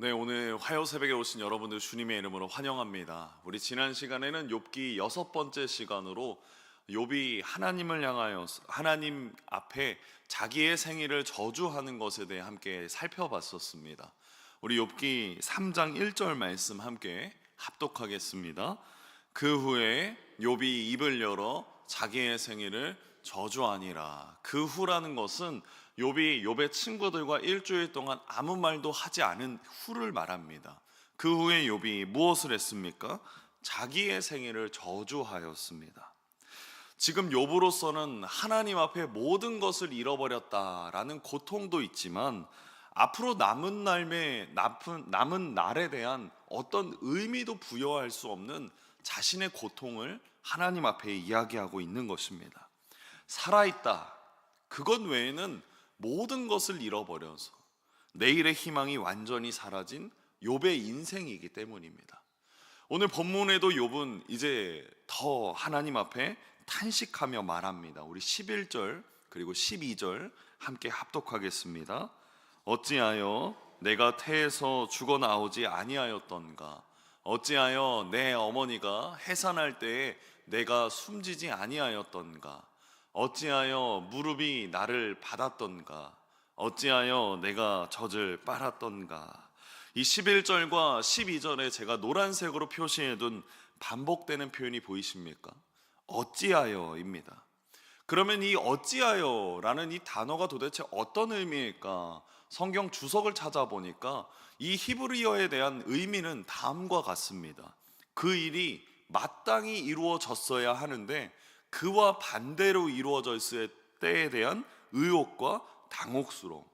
네, 오늘 화요 새벽에 오신 여러분들 주님의 이름으로 환영합니다. 우리 지난 시간에는 욥기 6번째 시간으로 욥이 하나님을 향하여 하나님 앞에 자기의 생일을 저주하는 것에 대해 함께 살펴봤었습니다. 우리 욥기 3장 1절 말씀 함께 합독하겠습니다. 그 후에 욥이 입을 열어 자기의 생일을 저주하니라. 그 후라는 것은 욥이 욥의 친구들과 일주일 동안 아무 말도 하지 않은 후를 말합니다. 그 후에 욥이 무엇을 했습니까? 자기의 생일을 저주하였습니다. 지금 욥으로서는 하나님 앞에 모든 것을 잃어버렸다라는 고통도 있지만 앞으로 남은 날에 대한 어떤 의미도 부여할 수 없는 자신의 고통을 하나님 앞에 이야기하고 있는 것입니다. 살아있다. 그것 외에는 모든 것을 잃어버려서 내일의 희망이 완전히 사라진 욥의 인생이기 때문입니다. 오늘 본문에도 욥은 이제 더 하나님 앞에 탄식하며 말합니다. 우리 11절 그리고 12절 함께 합독하겠습니다. 어찌하여 내가 태에서 죽어나오지 아니하였던가? 어찌하여 내 어머니가 해산할 때에 내가 숨지지 아니하였던가? 어찌하여 무릎이 나를 받았던가? 어찌하여 내가 젖을 빨았던가? 이 11절과 12절에 제가 노란색으로 표시해둔 반복되는 표현이 보이십니까? 어찌하여입니다. 그러면 이 어찌하여라는 이 단어가 도대체 어떤 의미일까? 성경 주석을 찾아보니까 이 히브리어에 대한 의미는 다음과 같습니다. 그 일이 마땅히 이루어졌어야 하는데 그와 반대로 이루어졌을 때에 대한 의혹과 당혹스러움.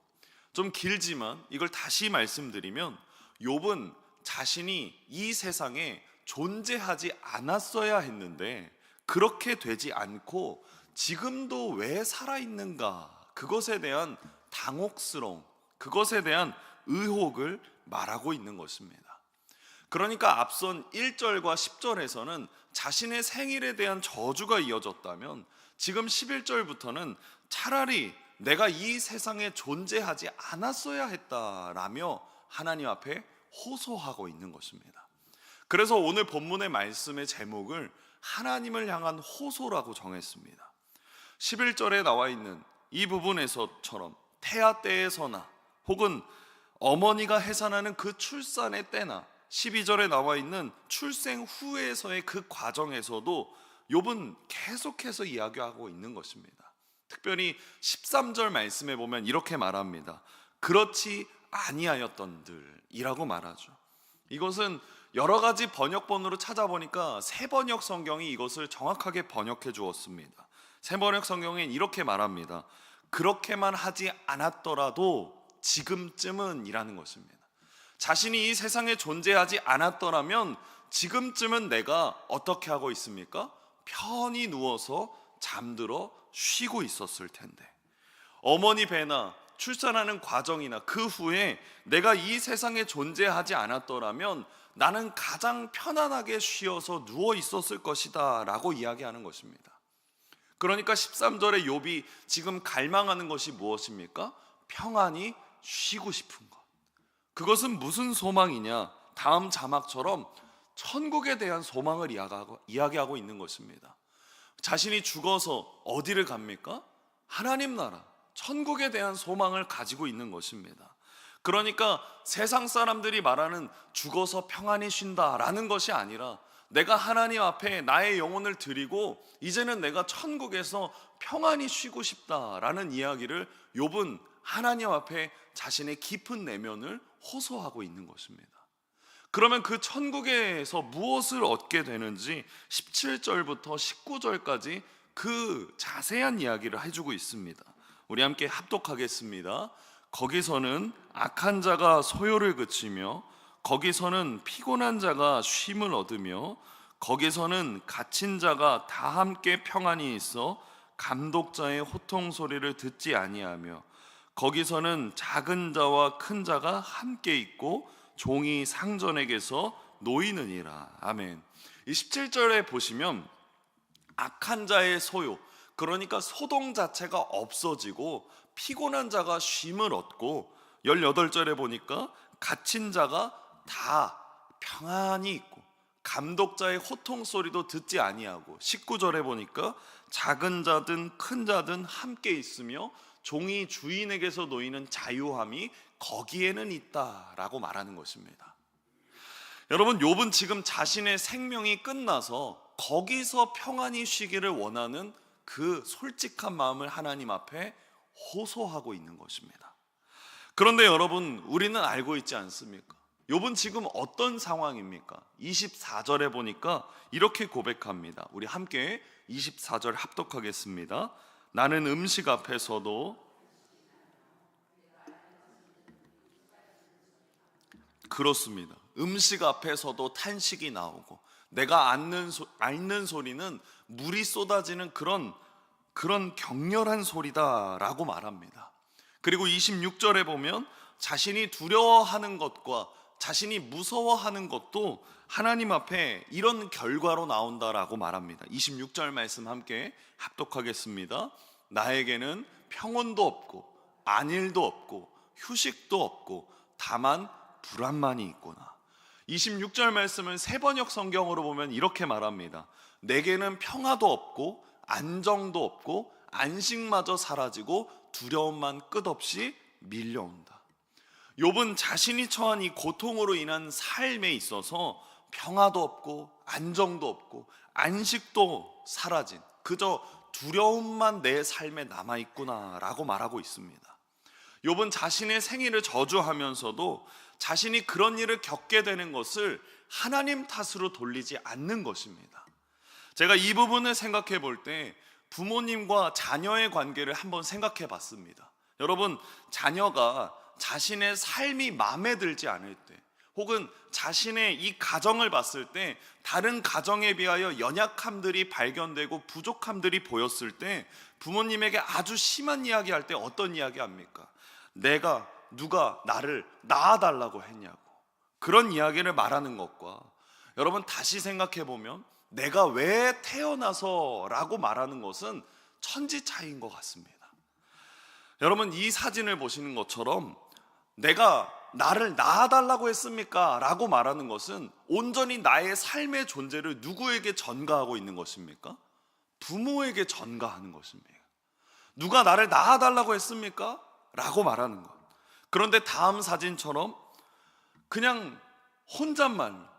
좀 길지만 이걸 다시 말씀드리면 욥은 자신이 이 세상에 존재하지 않았어야 했는데 그렇게 되지 않고 지금도 왜 살아있는가, 그것에 대한 당혹스러움, 그것에 대한 의혹을 말하고 있는 것입니다. 그러니까 앞선 1절과 10절에서는 자신의 생일에 대한 저주가 이어졌다면 지금 11절부터는 차라리 내가 이 세상에 존재하지 않았어야 했다라며 하나님 앞에 호소하고 있는 것입니다. 그래서 오늘 본문의 말씀의 제목을 하나님을 향한 호소라고 정했습니다. 11절에 나와 있는 이 부분에서처럼 태아 때에서나 혹은 어머니가 해산하는 그 출산의 때나 12절에 나와 있는 출생 후에서의 그 과정에서도 욥은 계속해서 이야기하고 있는 것입니다. 특별히 13절 말씀에 보면 이렇게 말합니다. 그렇지 아니하였던들이라고 말하죠. 이것은 여러 가지 번역본으로 찾아보니까 새번역 성경이 이것을 정확하게 번역해 주었습니다. 새번역 성경엔 이렇게 말합니다. 그렇게만 하지 않았더라도 지금쯤은 이라는 것입니다. 자신이 이 세상에 존재하지 않았더라면 지금쯤은 내가 어떻게 하고 있습니까? 편히 누워서 잠들어 쉬고 있었을 텐데, 어머니 배나 출산하는 과정이나 그 후에 내가 이 세상에 존재하지 않았더라면 나는 가장 편안하게 쉬어서 누워 있었을 것이다 라고 이야기하는 것입니다. 그러니까 13절에 욥이 지금 갈망하는 것이 무엇입니까? 평안히 쉬고 싶은 것. 그것은 무슨 소망이냐? 다음 자막처럼 천국에 대한 소망을 이야기하고 있는 것입니다. 자신이 죽어서 어디를 갑니까? 하나님 나라, 천국에 대한 소망을 가지고 있는 것입니다. 그러니까 세상 사람들이 말하는 죽어서 평안히 쉰다라는 것이 아니라 내가 하나님 앞에 나의 영혼을 드리고 이제는 내가 천국에서 평안히 쉬고 싶다라는 이야기를 욥은 하나님 앞에 자신의 깊은 내면을 호소하고 있는 것입니다. 그러면 그 천국에서 무엇을 얻게 되는지 17절부터 19절까지 그 자세한 이야기를 해주고 있습니다. 우리 함께 합독하겠습니다. 거기서는 악한 자가 소요를 그치며, 거기서는 피곤한 자가 쉼을 얻으며, 거기서는 갇힌 자가 다 함께 평안히 있어 감독자의 호통 소리를 듣지 아니하며, 거기서는 작은 자와 큰 자가 함께 있고 종이 상전에게서 놓이느니라. 아멘. 이 17절에 보시면 악한 자의 소요, 그러니까 소동 자체가 없어지고 피곤한 자가 쉼을 얻고 18절에 보니까 갇힌 자가 다 평안히 있고 감독자의 호통 소리도 듣지 아니하고, 19절에 보니까 작은 자든 큰 자든 함께 있으며 종이 주인에게서 놓이는 자유함이 거기에는 있다라고 말하는 것입니다. 여러분, 욥은 지금 자신의 생명이 끝나서 거기서 평안히 쉬기를 원하는 그 솔직한 마음을 하나님 앞에 호소하고 있는 것입니다. 그런데 여러분, 우리는 알고 있지 않습니까? 욥은 지금 어떤 상황입니까? 24절에 보니까 이렇게 고백합니다. 우리 함께 24절 합독하겠습니다. 나는 음식 앞에서도, 그렇습니다, 음식 앞에서도 탄식이 나오고 내가 앓는 소리는 물이 쏟아지는 그런 격렬한 소리다라고 말합니다. 그리고 26절에 보면 자신이 두려워하는 것과 자신이 무서워하는 것도 하나님 앞에 이런 결과로 나온다라고 말합니다. 26절 말씀 함께 합독하겠습니다. 나에게는 평온도 없고 안일도 없고 휴식도 없고 다만 불안만이 있구나. 26절 말씀은 세번역 성경으로 보면 이렇게 말합니다. 내게는 평화도 없고 안정도 없고 안식마저 사라지고 두려움만 끝없이 밀려온다. 욥은 자신이 처한 이 고통으로 인한 삶에 있어서 평화도 없고 안정도 없고 안식도 사라진, 그저 두려움만 내 삶에 남아있구나라고 말하고 있습니다. 욥은 자신의 생일을 저주하면서도 자신이 그런 일을 겪게 되는 것을 하나님 탓으로 돌리지 않는 것입니다. 제가 이 부분을 생각해 볼 때 부모님과 자녀의 관계를 한번 생각해 봤습니다. 여러분, 자녀가 자신의 삶이 마음에 들지 않을 때, 혹은 자신의 이 가정을 봤을 때 다른 가정에 비하여 연약함들이 발견되고 부족함들이 보였을 때 부모님에게 아주 심한 이야기 할 때 어떤 이야기 합니까? 누가 나를 낳아달라고 했냐고, 그런 이야기를 말하는 것과, 여러분 다시 생각해 보면 내가 왜 태어나서 라고 말하는 것은 천지 차이인 것 같습니다. 여러분, 이 사진을 보시는 것처럼 내가 나를 낳아달라고 했습니까? 라고 말하는 것은 온전히 나의 삶의 존재를 누구에게 전가하고 있는 것입니까? 부모에게 전가하는 것입니다. 누가 나를 낳아달라고 했습니까? 라고 말하는 것. 그런데 다음 사진처럼 그냥 혼잣말로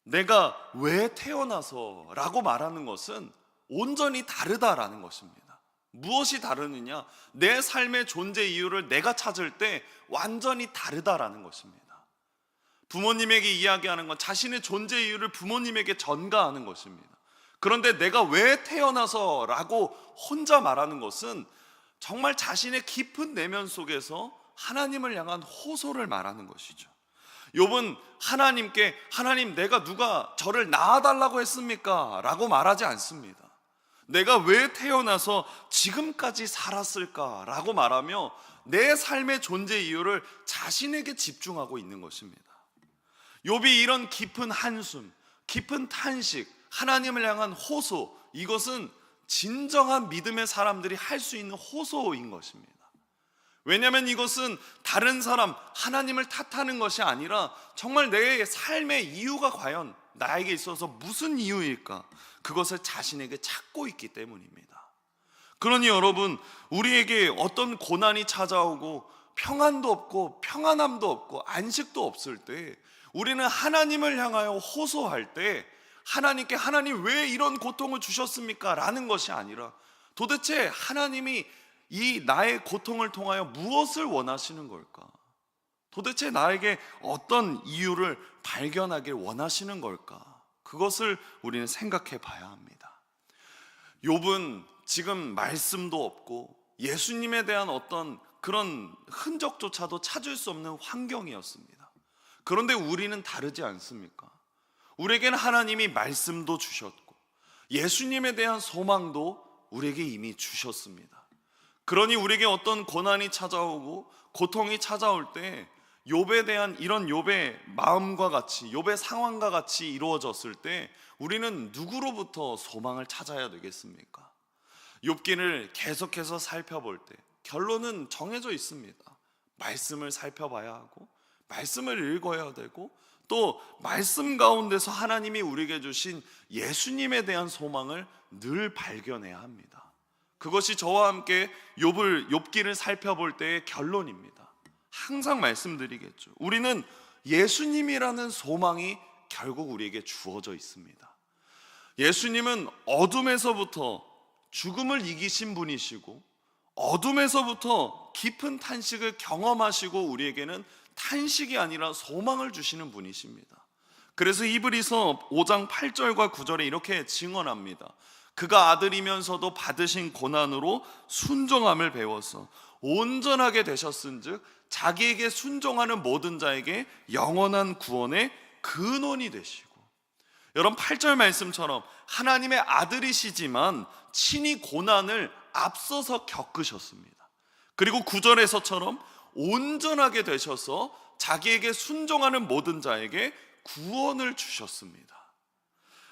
내가 왜 태어나서 라고 말하는 것은 온전히 다르다라는 것입니다. 무엇이 다르느냐? 내 삶의 존재 이유를 내가 찾을 때 완전히 다르다라는 것입니다. 부모님에게 이야기하는 건 자신의 존재 이유를 부모님에게 전가하는 것입니다. 그런데 내가 왜 태어나서 라고 혼자 말하는 것은 정말 자신의 깊은 내면 속에서 하나님을 향한 호소를 말하는 것이죠. 욥은 하나님께, 하나님, 누가 저를 낳아달라고 했습니까? 라고 말하지 않습니다. 내가 왜 태어나서 지금까지 살았을까? 라고 말하며 내 삶의 존재 이유를 자신에게 집중하고 있는 것입니다. 욥이 이런 깊은 한숨, 깊은 탄식, 하나님을 향한 호소, 이것은 진정한 믿음의 사람들이 할 수 있는 호소인 것입니다. 왜냐하면 이것은 다른 사람, 하나님을 탓하는 것이 아니라 정말 내 삶의 이유가 과연 나에게 있어서 무슨 이유일까? 그것을 자신에게 찾고 있기 때문입니다. 그러니 여러분, 우리에게 어떤 고난이 찾아오고 평안도 없고 평안함도 없고 안식도 없을 때 우리는 하나님을 향하여 호소할 때 하나님께, 하나님 왜 이런 고통을 주셨습니까? 라는 것이 아니라 도대체 하나님이 이 나의 고통을 통하여 무엇을 원하시는 걸까? 도대체 나에게 어떤 이유를 발견하길 원하시는 걸까? 그것을 우리는 생각해 봐야 합니다. 욥은 지금 말씀도 없고 예수님에 대한 어떤 그런 흔적조차도 찾을 수 없는 환경이었습니다. 그런데 우리는 다르지 않습니까? 우리에게는 하나님이 말씀도 주셨고 예수님에 대한 소망도 우리에게 이미 주셨습니다. 그러니 우리에게 어떤 고난이 찾아오고 고통이 찾아올 때 욥에 대한 이런 욥의 마음과 같이, 욥의 상황과 같이 이루어졌을 때 우리는 누구로부터 소망을 찾아야 되겠습니까? 욥기를 계속해서 살펴볼 때 결론은 정해져 있습니다. 말씀을 살펴봐야 하고 말씀을 읽어야 되고 또 말씀 가운데서 하나님이 우리에게 주신 예수님에 대한 소망을 늘 발견해야 합니다. 그것이 저와 함께 욥기를 살펴볼 때의 결론입니다. 항상 말씀드리겠죠. 우리는 예수님이라는 소망이 결국 우리에게 주어져 있습니다. 예수님은 어둠에서부터 죽음을 이기신 분이시고 어둠에서부터 깊은 탄식을 경험하시고 우리에게는 탄식이 아니라 소망을 주시는 분이십니다. 그래서 히브리서 5장 8절과 9절에 이렇게 증언합니다. 그가 아들이면서도 받으신 고난으로 순종함을 배워서 온전하게 되셨은즉 자기에게 순종하는 모든 자에게 영원한 구원의 근원이 되시고, 여러분 8절 말씀처럼 하나님의 아들이시지만 친히 고난을 앞서서 겪으셨습니다. 그리고 9절에서처럼 온전하게 되셔서 자기에게 순종하는 모든 자에게 구원을 주셨습니다.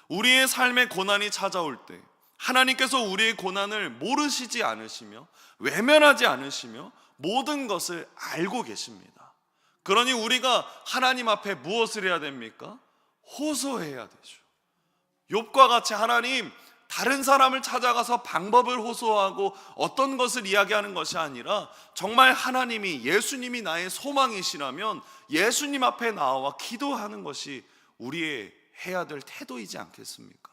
우리의 삶에 고난이 찾아올 때 하나님께서 우리의 고난을 모르시지 않으시며 외면하지 않으시며 모든 것을 알고 계십니다. 그러니 우리가 하나님 앞에 무엇을 해야 됩니까? 호소해야 되죠. 욥과 같이 하나님, 다른 사람을 찾아가서 방법을 호소하고 어떤 것을 이야기하는 것이 아니라 정말 하나님이, 예수님이 나의 소망이시라면 예수님 앞에 나와 기도하는 것이 우리의 해야 될 태도이지 않겠습니까?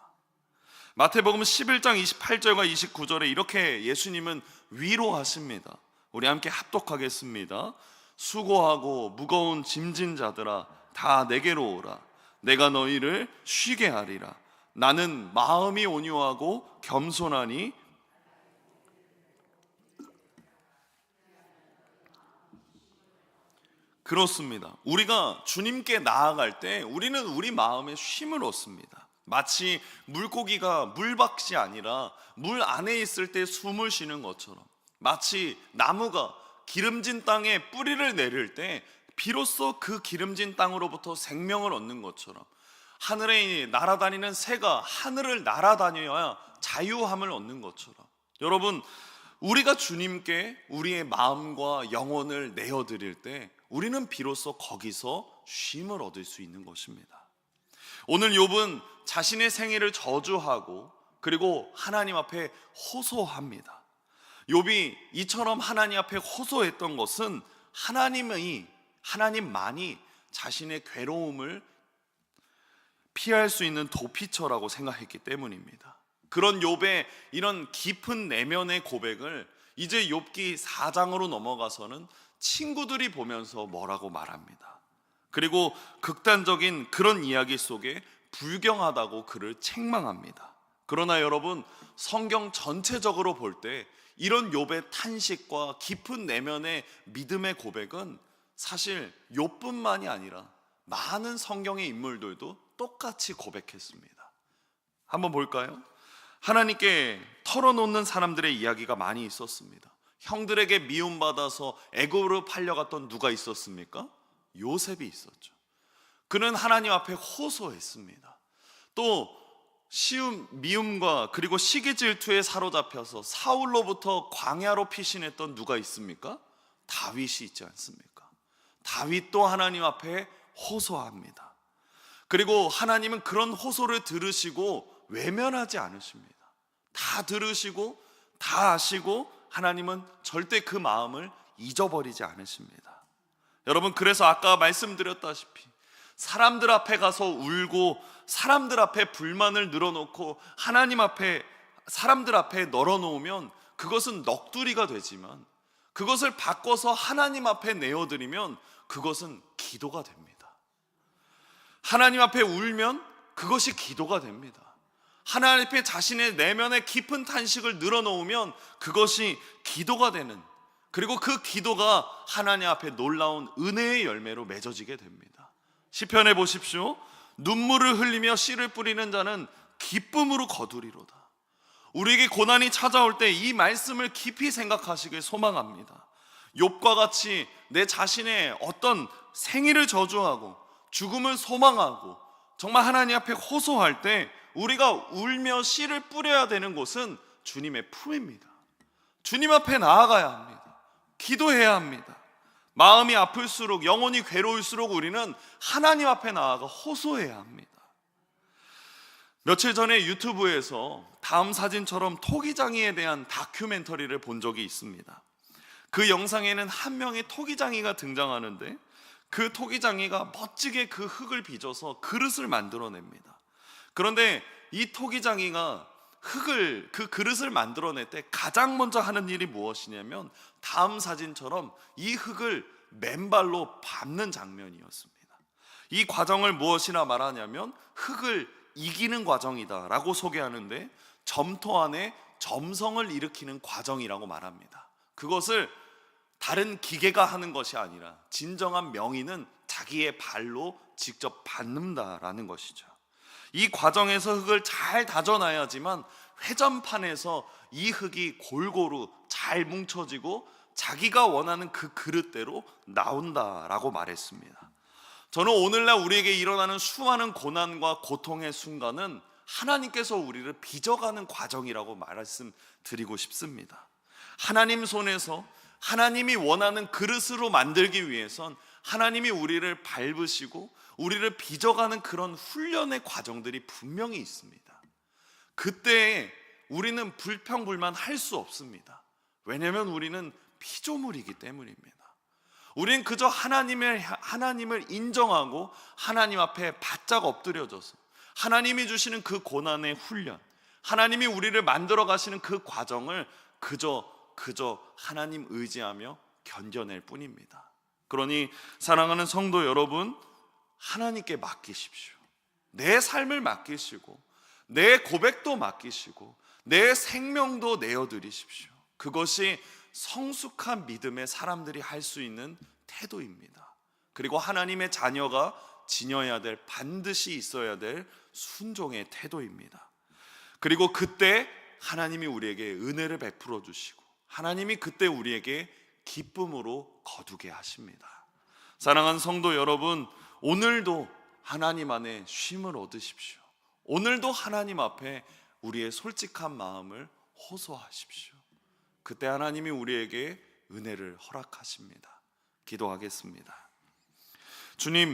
마태복음 11장 28절과 29절에 이렇게 예수님은 위로하십니다. 우리 함께 합독하겠습니다. 수고하고 무거운 짐진 자들아 다 내게로 오라. 내가 너희를 쉬게 하리라. 나는 마음이 온유하고 겸손하니 그렇습니다. 우리가 주님께 나아갈 때 우리는 우리 마음에 쉼을 얻습니다. 마치 물고기가 물밖이 아니라 물 안에 있을 때 숨을 쉬는 것처럼, 마치 나무가 기름진 땅에 뿌리를 내릴 때 비로소 그 기름진 땅으로부터 생명을 얻는 것처럼, 하늘에 날아다니는 새가 하늘을 날아다녀야 자유함을 얻는 것처럼, 여러분 우리가 주님께 우리의 마음과 영혼을 내어드릴 때 우리는 비로소 거기서 쉼을 얻을 수 있는 것입니다. 오늘 욥은 자신의 생애를 저주하고 그리고 하나님 앞에 호소합니다. 욥이 이처럼 하나님 앞에 호소했던 것은 하나님만이 자신의 괴로움을 피할 수 있는 도피처라고 생각했기 때문입니다. 그런 욥의 이런 깊은 내면의 고백을 이제 욥기 4장으로 넘어가서는 친구들이 보면서 뭐라고 말합니다. 그리고 극단적인 그런 이야기 속에 불경하다고 그를 책망합니다. 그러나 여러분, 성경 전체적으로 볼 때 이런 욥의 탄식과 깊은 내면의 믿음의 고백은 사실 욥뿐만이 아니라 많은 성경의 인물들도 똑같이 고백했습니다. 한번 볼까요? 하나님께 털어놓는 사람들의 이야기가 많이 있었습니다. 형들에게 미움받아서 애굽으로 팔려갔던 누가 있었습니까? 요셉이 있었죠. 그는 하나님 앞에 호소했습니다. 또 미움과 그리고 시기 질투에 사로잡혀서 사울로부터 광야로 피신했던 누가 있습니까? 다윗이 있지 않습니까? 다윗도 하나님 앞에 호소합니다. 그리고 하나님은 그런 호소를 들으시고 외면하지 않으십니다. 다 들으시고 다 아시고 하나님은 절대 그 마음을 잊어버리지 않으십니다. 여러분, 그래서 아까 말씀드렸다시피 사람들 앞에 가서 울고 사람들 앞에 불만을 늘어놓고 하나님 앞에, 사람들 앞에 널어놓으면 그것은 넋두리가 되지만 그것을 바꿔서 하나님 앞에 내어드리면 그것은 기도가 됩니다. 하나님 앞에 울면 그것이 기도가 됩니다. 하나님 앞에 자신의 내면의 깊은 탄식을 늘어놓으면 그것이 기도가 되는, 그리고 그 기도가 하나님 앞에 놀라운 은혜의 열매로 맺어지게 됩니다. 시편에 보십시오. 눈물을 흘리며 씨를 뿌리는 자는 기쁨으로 거두리로다. 우리에게 고난이 찾아올 때 이 말씀을 깊이 생각하시길 소망합니다. 욥과 같이 내 자신의 어떤 생일을 저주하고 죽음을 소망하고 정말 하나님 앞에 호소할 때 우리가 울며 씨를 뿌려야 되는 곳은 주님의 품입니다. 주님 앞에 나아가야 합니다. 기도해야 합니다. 마음이 아플수록, 영혼이 괴로울수록 우리는 하나님 앞에 나아가 호소해야 합니다. 며칠 전에 유튜브에서 다음 사진처럼 토기장이에 대한 다큐멘터리를 본 적이 있습니다. 그 영상에는 한 명의 토기장이가 등장하는데, 그 토기장이가 멋지게 그 흙을 빚어서 그릇을 만들어냅니다. 그런데 이 토기장이가 그 그릇을 만들어낼 때 가장 먼저 하는 일이 무엇이냐면, 다음 사진처럼 이 흙을 맨발로 밟는 장면이었습니다. 이 과정을 무엇이라 말하냐면 흙을 이기는 과정이다 라고 소개하는데, 점토 안에 점성을 일으키는 과정이라고 말합니다. 그것을 다른 기계가 하는 것이 아니라 진정한 명인은 자기의 발로 직접 밟는다라는 것이죠. 이 과정에서 흙을 잘 다져놔야지만 회전판에서 이 흙이 골고루 잘 뭉쳐지고 자기가 원하는 그 그릇대로 나온다라고 말했습니다. 저는 오늘날 우리에게 일어나는 수많은 고난과 고통의 순간은 하나님께서 우리를 빚어가는 과정이라고 말씀드리고 싶습니다. 하나님 손에서 하나님이 원하는 그릇으로 만들기 위해선 하나님이 우리를 밟으시고 우리를 빚어가는 그런 훈련의 과정들이 분명히 있습니다. 그때 우리는 불평불만 할 수 없습니다. 왜냐하면 우리는 피조물이기 때문입니다. 우리는 그저 하나님을 인정하고 하나님 앞에 바짝 엎드려져서 하나님이 주시는 그 고난의 훈련, 하나님이 우리를 만들어 가시는 그 과정을 그저 하나님 의지하며 견뎌낼 뿐입니다. 그러니 사랑하는 성도 여러분, 하나님께 맡기십시오. 내 삶을 맡기시고 내 고백도 맡기시고 내 생명도 내어드리십시오. 그것이 성숙한 믿음의 사람들이 할 수 있는 태도입니다. 그리고 하나님의 자녀가 지녀야 될, 반드시 있어야 될 순종의 태도입니다. 그리고 그때 하나님이 우리에게 은혜를 베풀어 주시고 하나님이 그때 우리에게 기쁨으로 거두게 하십니다. 사랑하는 성도 여러분, 오늘도 하나님 안에 쉼을 얻으십시오. 오늘도 하나님 앞에 우리의 솔직한 마음을 호소하십시오. 그때 하나님이 우리에게 은혜를 허락하십니다. 기도하겠습니다. 주님,